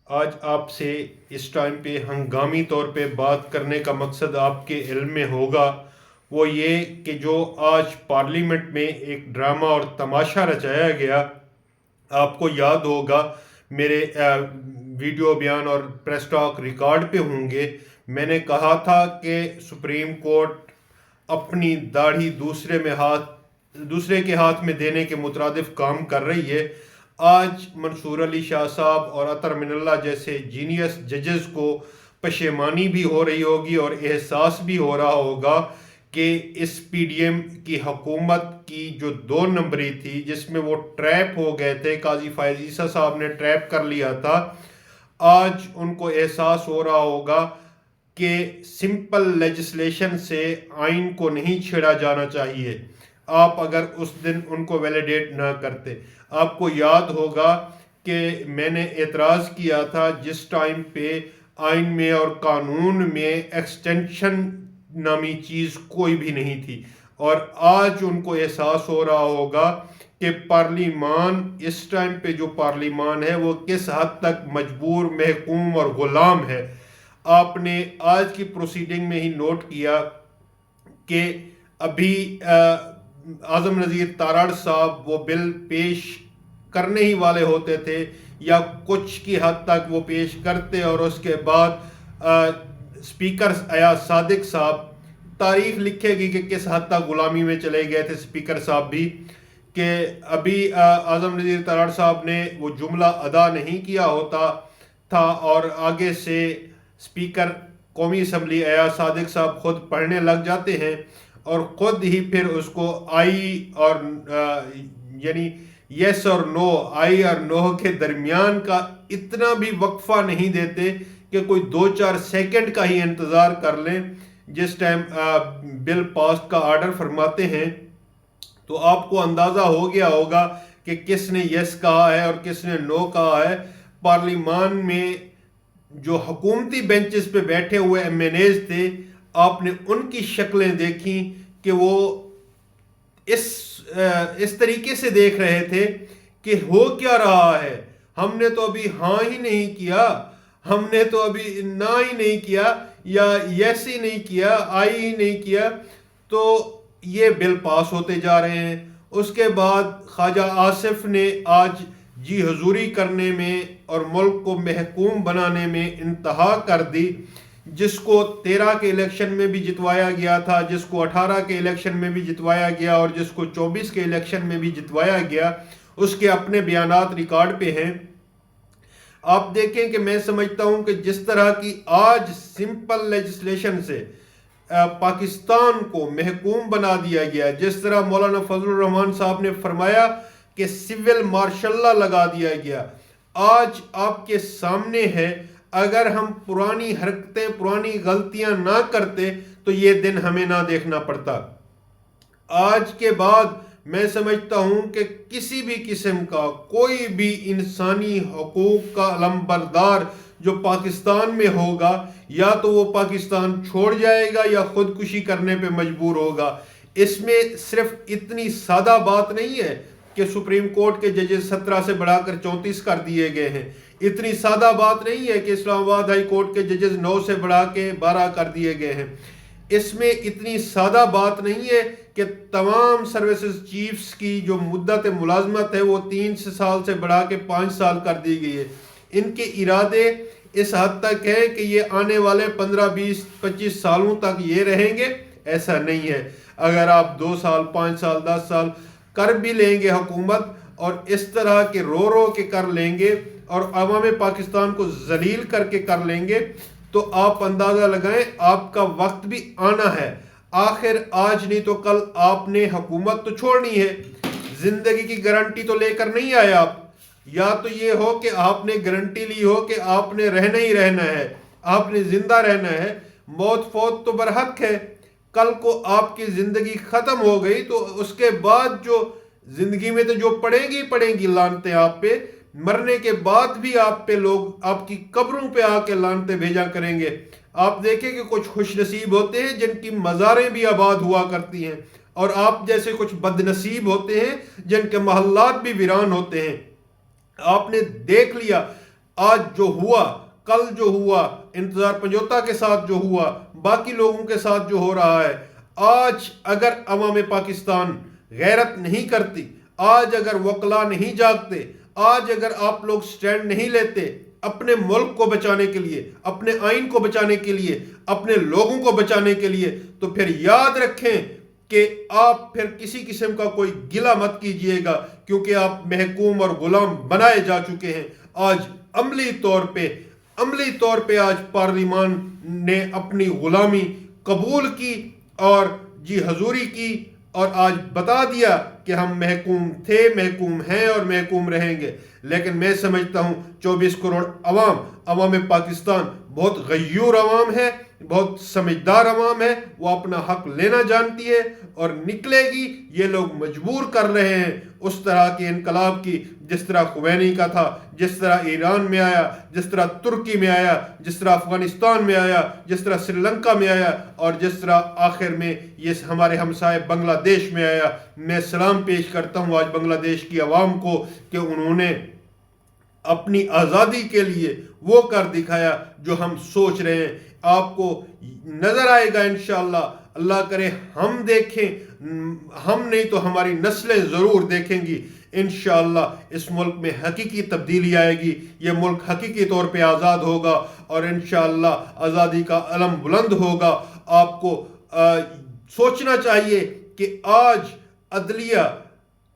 آج آپ سے اس ٹائم پہ ہنگامی طور پہ بات کرنے کا مقصد آپ کے علم میں ہوگا، وہ یہ کہ جو آج پارلیمنٹ میں ایک ڈرامہ اور تماشا رچایا گیا، آپ کو یاد ہوگا، میرے ویڈیو بیان اور پریس ٹاک ریکارڈ پہ ہوں گے، میں نے کہا تھا کہ سپریم کورٹ اپنی داڑھی دوسرے کے ہاتھ میں دینے کے مترادف کام کر رہی ہے۔ آج منصور علی شاہ صاحب اور عطر من اللہ جیسے جینیس ججز کو پشیمانی بھی ہو رہی ہوگی اور احساس بھی ہو رہا ہوگا کہ اس پی ڈی ایم کی حکومت کی جو 2 نمبری تھی، جس میں وہ ٹریپ ہو گئے تھے، قاضی فائز عیسیٰ صاحب نے ٹریپ کر لیا تھا، آج ان کو احساس ہو رہا ہوگا کہ سمپل لیجسلیشن سے آئین کو نہیں چھیڑا جانا چاہیے۔ آپ اگر اس دن ان کو ویلیڈیٹ نہ کرتے، آپ کو یاد ہوگا کہ میں نے اعتراض کیا تھا جس ٹائم پہ آئین میں اور قانون میں ایکسٹینشن نامی چیز کوئی بھی نہیں تھی، اور آج ان کو احساس ہو رہا ہوگا کہ پارلیمان اس ٹائم پہ جو پارلیمان ہے وہ کس حد تک مجبور، محکوم اور غلام ہے۔ آپ نے آج کی پروسیڈنگ میں ہی نوٹ کیا کہ ابھی اعظم نذیر تارڑ صاحب وہ بل پیش کرنے ہی والے ہوتے تھے، یا کچھ کی حد تک وہ پیش کرتے، اور اس کے بعد اسپیکر ایاز صادق صاحب، تاریخ لکھے گی کہ کس حد تک غلامی میں چلے گئے تھے اسپیکر صاحب بھی، کہ ابھی اعظم نذیر تارڑ صاحب نے وہ جملہ ادا نہیں کیا ہوتا تھا، اور آگے سے اسپیکر قومی اسمبلی ایاز صادق صاحب خود پڑھنے لگ جاتے ہیں، اور خود ہی پھر اس کو آئی اور یعنی یس اور نو، آئی اور نو کے درمیان کا اتنا بھی وقفہ نہیں دیتے کہ کوئی 2-4 سیکنڈ کا ہی انتظار کر لیں جس ٹائم بل پاس کا آرڈر فرماتے ہیں۔ تو آپ کو اندازہ ہو گیا ہوگا کہ کس نے یس کہا ہے اور کس نے نو کہا ہے۔ پارلیمان میں جو حکومتی بینچز پہ بیٹھے ہوئے ایم این ایز تھے، آپ نے ان کی شکلیں دیکھیں کہ وہ اس طریقے سے دیکھ رہے تھے کہ ہو کیا رہا ہے، ہم نے تو ابھی ہاں ہی نہیں کیا، ہم نے تو ابھی نہ ہی نہیں کیا، یا یس ہی نہیں کیا، آئی ہی نہیں کیا، تو یہ بل پاس ہوتے جا رہے ہیں۔ اس کے بعد خواجہ آصف نے آج جی حضوری کرنے میں اور ملک کو محکوم بنانے میں انتہا کر دی، جس کو 13 کے الیکشن میں بھی جتوایا گیا تھا، جس کو 18 کے الیکشن میں بھی جتوایا گیا، اور جس کو 24 کے الیکشن میں بھی جتوایا گیا، اس کے اپنے بیانات ریکارڈ پہ ہیں۔ آپ دیکھیں کہ میں سمجھتا ہوں کہ جس طرح کی آج سمپل لیجسلیشن سے پاکستان کو محکوم بنا دیا گیا، جس طرح مولانا فضل الرحمان صاحب نے فرمایا کہ سول مارشل لا لگا دیا گیا، آج آپ کے سامنے ہے۔ اگر ہم پرانی حرکتیں، پرانی غلطیاں نہ کرتے تو یہ دن ہمیں نہ دیکھنا پڑتا۔ آج کے بعد میں سمجھتا ہوں کہ کسی بھی قسم کا کوئی بھی انسانی حقوق کا علمبردار جو پاکستان میں ہوگا، یا تو وہ پاکستان چھوڑ جائے گا یا خودکشی کرنے پہ مجبور ہوگا۔ اس میں صرف اتنی سادہ بات نہیں ہے کہ سپریم کورٹ کے ججز 17 سے بڑھا کر 34 کر دیے گئے ہیں، اتنی سادہ بات نہیں ہے کہ اسلام آباد ہائی کورٹ کے ججز 9 سے بڑھا کے 12 کر دیے گئے ہیں، اس میں اتنی سادہ بات نہیں ہے کہ تمام سروسز چیفز کی جو مدت ملازمت ہے وہ 3 سال سے بڑھا کے 5 سال کر دی گئی ہے۔ ان کے ارادے اس حد تک ہے کہ یہ آنے والے 15 20 25 سالوں تک یہ رہیں گے، ایسا نہیں ہے۔ اگر آپ 2 سال 5 سال 10 سال کر بھی لیں گے حکومت، اور اس طرح کے رو کے کر لیں گے اور عوام پاکستان کو ذلیل کر کے کر لیں گے، تو آپ اندازہ لگائیں آپ کا وقت بھی آنا ہے۔ آخر آج نہیں تو کل آپ نے حکومت تو چھوڑنی ہے، زندگی کی گارنٹی تو لے کر نہیں آئے آپ۔ یا تو یہ ہو کہ آپ نے گارنٹی لی ہو کہ آپ نے رہنا ہی رہنا ہے، آپ نے زندہ رہنا ہے، موت فوت تو برحق ہے، کل کو آپ کی زندگی ختم ہو گئی تو اس کے بعد جو زندگی میں تو جو پڑیں گی لعنتیں آپ پہ، مرنے کے بعد بھی آپ پہ لوگ آپ کی قبروں پہ آ کے لعنتیں بھیجا کریں گے۔ آپ دیکھیں کہ کچھ خوش نصیب ہوتے ہیں جن کی مزاریں بھی آباد ہوا کرتی ہیں، اور آپ جیسے کچھ بد نصیب ہوتے ہیں جن کے محلات بھی ویران ہوتے ہیں۔ آپ نے دیکھ لیا آج جو ہوا، کل جو ہوا، انتظار پنجوتا کے ساتھ جو ہوا، باقی لوگوں کے ساتھ جو ہو رہا ہے، آج اگر عوام پاکستان غیرت نہیں کرتی، آج اگر وکلا نہیں جاگتے، آج اگر آپ لوگ سٹینڈ نہیں لیتے اپنے ملک کو بچانے کے لیے، اپنے آئین کو بچانے کے لیے، اپنے لوگوں کو بچانے کے لیے، تو پھر یاد رکھیں کہ آپ پھر کسی قسم کا کوئی گلہ مت کیجئے گا، کیونکہ آپ محکوم اور غلام بنائے جا چکے ہیں۔ آج عملی طور پہ آج پارلیمان نے اپنی غلامی قبول کی اور جی حضوری کی، اور آج بتا دیا کہ ہم محکوم تھے، محکوم ہیں اور محکوم رہیں گے۔ لیکن میں سمجھتا ہوں 24 کروڑ عوام پاکستان بہت غیور عوام ہے، بہت سمجھدار عوام ہے، وہ اپنا حق لینا جانتی ہے اور نکلے گی۔ یہ لوگ مجبور کر رہے ہیں اس طرح کے انقلاب کی، جس طرح خومینی کا تھا، جس طرح ایران میں آیا، جس طرح ترکی میں آیا، جس طرح افغانستان میں آیا، جس طرح سری لنکا میں آیا، اور جس طرح آخر میں یہ ہمارے ہمسائے بنگلہ دیش میں آیا۔ میں سلام پیش کرتا ہوں آج بنگلہ دیش کی عوام کو کہ انہوں نے اپنی آزادی کے لیے وہ کر دکھایا جو ہم سوچ رہے ہیں۔ آپ کو نظر آئے گا انشاءاللہ، اللہ کرے ہم دیکھیں، ہم نہیں تو ہماری نسلیں ضرور دیکھیں گی انشاءاللہ۔ اس ملک میں حقیقی تبدیلی آئے گی، یہ ملک حقیقی طور پہ آزاد ہوگا اور انشاءاللہ آزادی کا علم بلند ہوگا۔ آپ کو سوچنا چاہیے کہ آج عدلیہ،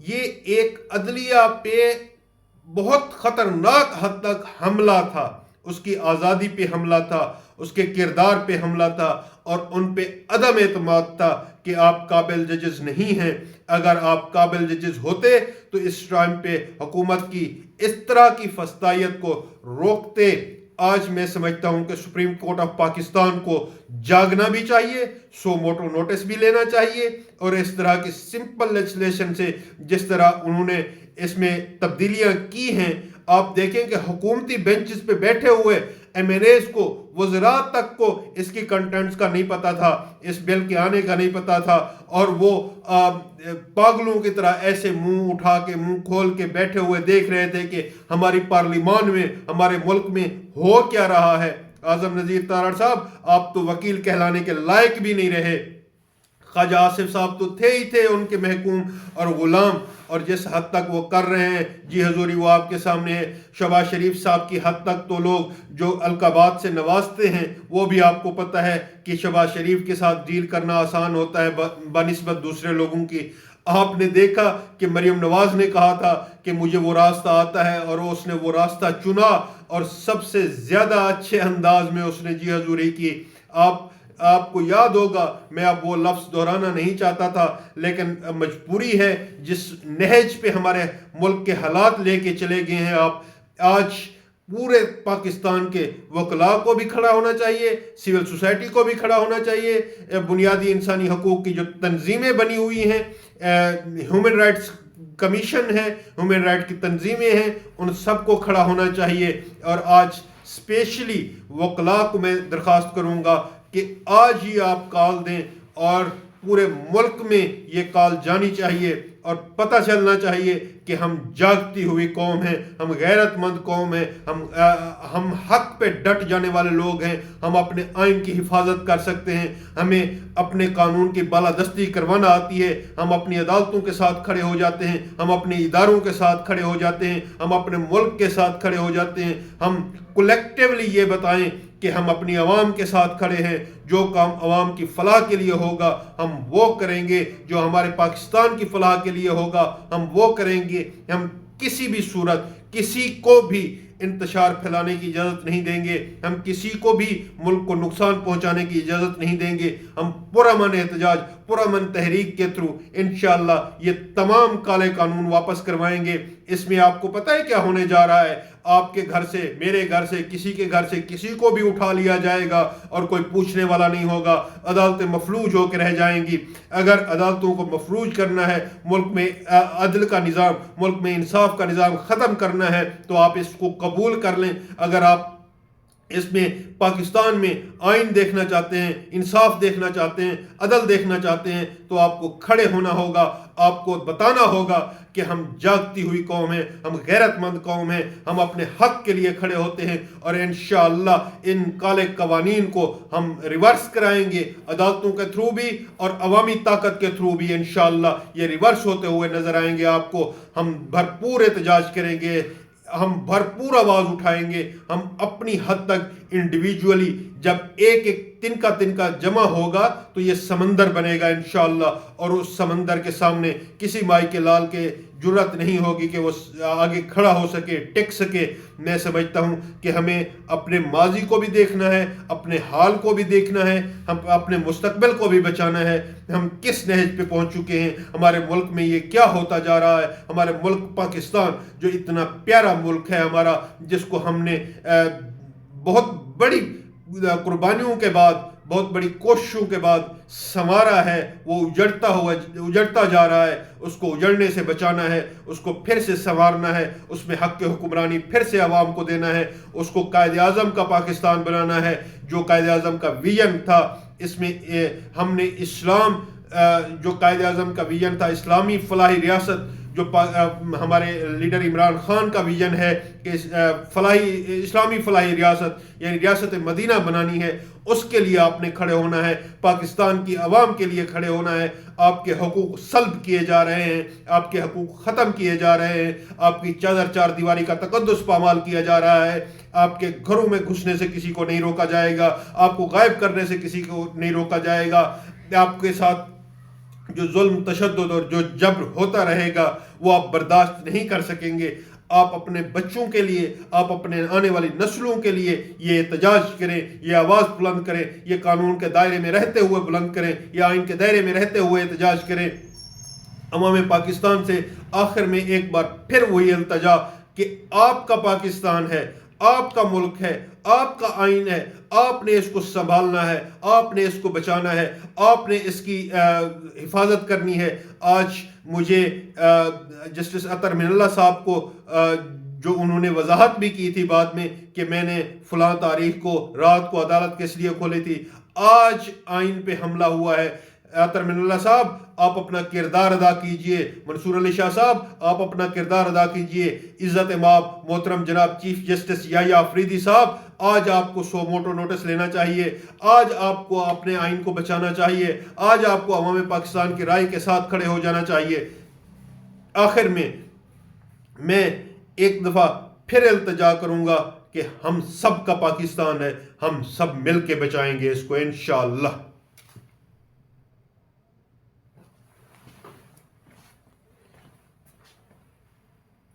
یہ ایک عدلیہ پہ بہت خطرناک حد تک حملہ تھا، اس کی آزادی پہ حملہ تھا، اس کے کردار پہ حملہ تھا، اور ان پہ عدم اعتماد تھا کہ آپ قابل ججز نہیں ہیں۔ اگر آپ قابل ججز ہوتے تو اس ٹائم پہ حکومت کی اس طرح کی فسطائیت کو روکتے۔ آج میں سمجھتا ہوں کہ سپریم کورٹ آف پاکستان کو جاگنا بھی چاہیے، سو موٹو نوٹس بھی لینا چاہیے، اور اس طرح کی سمپل لیجسلیشن سے جس طرح انہوں نے اس میں تبدیلیاں کی ہیں، آپ دیکھیں کہ حکومتی بینچز پہ بیٹھے ہوئے ایم این ایز کو، وزراء تک کو اس کی کنٹینٹس کا نہیں پتا تھا، اس بل کے آنے کا نہیں پتا تھا، اور وہ پاگلوں کی طرح ایسے منہ اٹھا کے، منہ کھول کے بیٹھے ہوئے دیکھ رہے تھے کہ ہماری پارلیمان میں، ہمارے ملک میں ہو کیا رہا ہے۔ اعظم نذیر تارڑ صاحب، آپ تو وکیل کہلانے کے لائق بھی نہیں رہے۔ خواجہ آصف صاحب تو تھے ہی تھے ان کے محکوم اور غلام، اور جس حد تک وہ کر رہے ہیں جی حضوری وہ آپ کے سامنے ہے۔ شہباز شریف صاحب کی حد تک تو لوگ جو القابات سے نوازتے ہیں، وہ بھی آپ کو پتہ ہے کہ شہباز شریف کے ساتھ ڈیل کرنا آسان ہوتا ہے بنسبت دوسرے لوگوں کی۔ آپ نے دیکھا کہ مریم نواز نے کہا تھا کہ مجھے وہ راستہ آتا ہے، اور اس نے وہ راستہ چنا، اور سب سے زیادہ اچھے انداز میں اس نے جی حضوری کی۔ آپ کو یاد ہوگا، میں اب وہ لفظ دہرانا نہیں چاہتا تھا، لیکن مجبوری ہے، جس نہج پہ ہمارے ملک کے حالات لے کے چلے گئے ہیں آپ، آج پورے پاکستان کے وکلاء کو بھی کھڑا ہونا چاہیے، سول سوسائٹی کو بھی کھڑا ہونا چاہیے، بنیادی انسانی حقوق کی جو تنظیمیں بنی ہوئی ہیں، ہیومن رائٹس کمیشن ہے، ہیومن رائٹ کی تنظیمیں ہیں، ان سب کو کھڑا ہونا چاہیے۔ اور آج اسپیشلی وکلاء کو میں درخواست کروں گا کہ آج ہی آپ کال دیں، اور پورے ملک میں یہ کال جانی چاہیے، اور پتہ چلنا چاہیے کہ ہم جاگتی ہوئی قوم ہیں، ہم غیرت مند قوم ہیں، ہم حق پہ ڈٹ جانے والے لوگ ہیں، ہم اپنے آئین کی حفاظت کر سکتے ہیں، ہمیں اپنے قانون کی بالادستی کروانا آتی ہے، ہم اپنی عدالتوں کے ساتھ کھڑے ہو جاتے ہیں، ہم اپنے اداروں کے ساتھ کھڑے ہو جاتے ہیں، ہم اپنے ملک کے ساتھ کھڑے ہو جاتے ہیں۔ ہم کولیکٹیولی یہ بتائیں کہ ہم اپنی عوام کے ساتھ کھڑے ہیں، جو کام عوام کی فلاح کے لیے ہوگا ہم وہ کریں گے، جو ہمارے پاکستان کی فلاح کے لیے ہوگا ہم وہ کریں گے۔ ہم کسی بھی صورت کسی کو بھی انتشار پھیلانے کی اجازت نہیں دیں گے، ہم کسی کو بھی ملک کو نقصان پہنچانے کی اجازت نہیں دیں گے۔ ہم پرامن احتجاج، پرامن تحریک کے تھرو انشاءاللہ یہ تمام کالے قانون واپس کروائیں گے۔ اس میں آپ کو پتہ ہے کیا ہونے جا رہا ہے؟ آپ کے گھر سے، میرے گھر سے، کسی کے گھر سے کسی کو بھی اٹھا لیا جائے گا اور کوئی پوچھنے والا نہیں ہوگا، عدالتیں مفلوج ہو کے رہ جائیں گی۔ اگر عدالتوں کو مفلوج کرنا ہے، ملک میں عدل کا نظام، ملک میں انصاف کا نظام ختم کرنا ہے، تو آپ اس کو قبول کر لیں۔ اگر آپ اس میں پاکستان میں آئین دیکھنا چاہتے ہیں، انصاف دیکھنا چاہتے ہیں، عدل دیکھنا چاہتے ہیں، تو آپ کو کھڑے ہونا ہوگا، آپ کو بتانا ہوگا کہ ہم جاگتی ہوئی قوم ہیں، ہم غیرت مند قوم ہیں، ہم اپنے حق کے لیے کھڑے ہوتے ہیں، اور انشاءاللہ ان کالے قوانین کو ہم ریورس کرائیں گے، عدالتوں کے تھرو بھی اور عوامی طاقت کے تھرو بھی انشاءاللہ یہ ریورس ہوتے ہوئے نظر آئیں گے آپ کو۔ ہم بھرپور احتجاج کریں گے، ہم بھرپور آواز اٹھائیں گے، ہم اپنی حد تک انڈیویجولی جب ایک ایک تنکا جمع ہوگا تو یہ سمندر بنے گا انشاءاللہ، اور اس سمندر کے سامنے کسی مائی کے لال کے جرت نہیں ہوگی کہ وہ آگے کھڑا ہو سکے، ٹک سکے۔ میں سمجھتا ہوں کہ ہمیں اپنے ماضی کو بھی دیکھنا ہے، اپنے حال کو بھی دیکھنا ہے، ہم اپنے مستقبل کو بھی بچانا ہے۔ ہم کس نہج پہ پہنچ چکے ہیں، ہمارے ملک میں یہ کیا ہوتا جا رہا ہے۔ ہمارے ملک پاکستان جو اتنا پیارا ملک ہے ہمارا، جس کو ہم نے بہت بڑی قربانیوں کے بعد، بہت بڑی کوششوں کے بعد سنوارا ہے، وہ اجڑتا جا رہا ہے۔ اس کو اجڑنے سے بچانا ہے، اس کو پھر سے سنوارنا ہے، اس میں حق حکمرانی پھر سے عوام کو دینا ہے، اس کو قائد اعظم کا پاکستان بنانا ہے، جو قائد اعظم کا ویژن تھا۔ اس میں ہم نے اسلام، جو قائد اعظم کا ویژن تھا، اسلامی فلاحی ریاست، جو ہمارے لیڈر عمران خان کا ویژن ہے کہ اسلامی فلاحی ریاست یعنی ریاست مدینہ بنانی ہے، اس کے لیے آپ نے کھڑے ہونا ہے، پاکستان کی عوام کے لیے کھڑے ہونا ہے۔ آپ کے حقوق سلب کیے جا رہے ہیں، آپ کے حقوق ختم کیے جا رہے ہیں، آپ کی چار دیواری کا تقدس پامال کیا جا رہا ہے، آپ کے گھروں میں گھسنے سے کسی کو نہیں روکا جائے گا، آپ کو غائب کرنے سے کسی کو نہیں روکا جائے گا، آپ کے ساتھ جو ظلم، تشدد اور جو جبر ہوتا رہے گا وہ آپ برداشت نہیں کر سکیں گے۔ آپ اپنے بچوں کے لیے، آپ اپنے آنے والی نسلوں کے لیے یہ احتجاج کریں، یہ آواز بلند کریں، یہ قانون کے دائرے میں رہتے ہوئے بلند کریں، یہ آئین کے دائرے میں رہتے ہوئے احتجاج کریں۔ عوام پاکستان سے آخر میں ایک بار پھر وہی التجا کہ آپ کا پاکستان ہے، آپ کا ملک ہے، آپ کا آئین ہے، آپ نے اس کو سنبھالنا ہے، آپ نے اس کو بچانا ہے، آپ نے اس کی حفاظت کرنی ہے۔ آج مجھے جسٹس اطہر من اللہ صاحب کو جو انہوں نے وضاحت بھی کی تھی بعد میں کہ میں نے فلاں تاریخ کو رات کو عدالت کس لیے کھولی تھی، آج آئین پہ حملہ ہوا ہے۔ اطہر من اللہ صاحب آپ اپنا کردار ادا کیجئے، منصور علی شاہ صاحب آپ اپنا کردار ادا کیجئے، عزت مآب محترم جناب چیف جسٹس یحییٰ آفریدی صاحب آج آپ کو سو موٹو نوٹس لینا چاہیے، آج آپ کو اپنے آئین کو بچانا چاہیے، آج آپ کو عوام پاکستان کی رائے کے ساتھ کھڑے ہو جانا چاہیے۔ آخر میں ایک دفعہ پھر التجا کروں گا کہ ہم سب کا پاکستان ہے، ہم سب مل کے بچائیں گے اس کو انشاءاللہ۔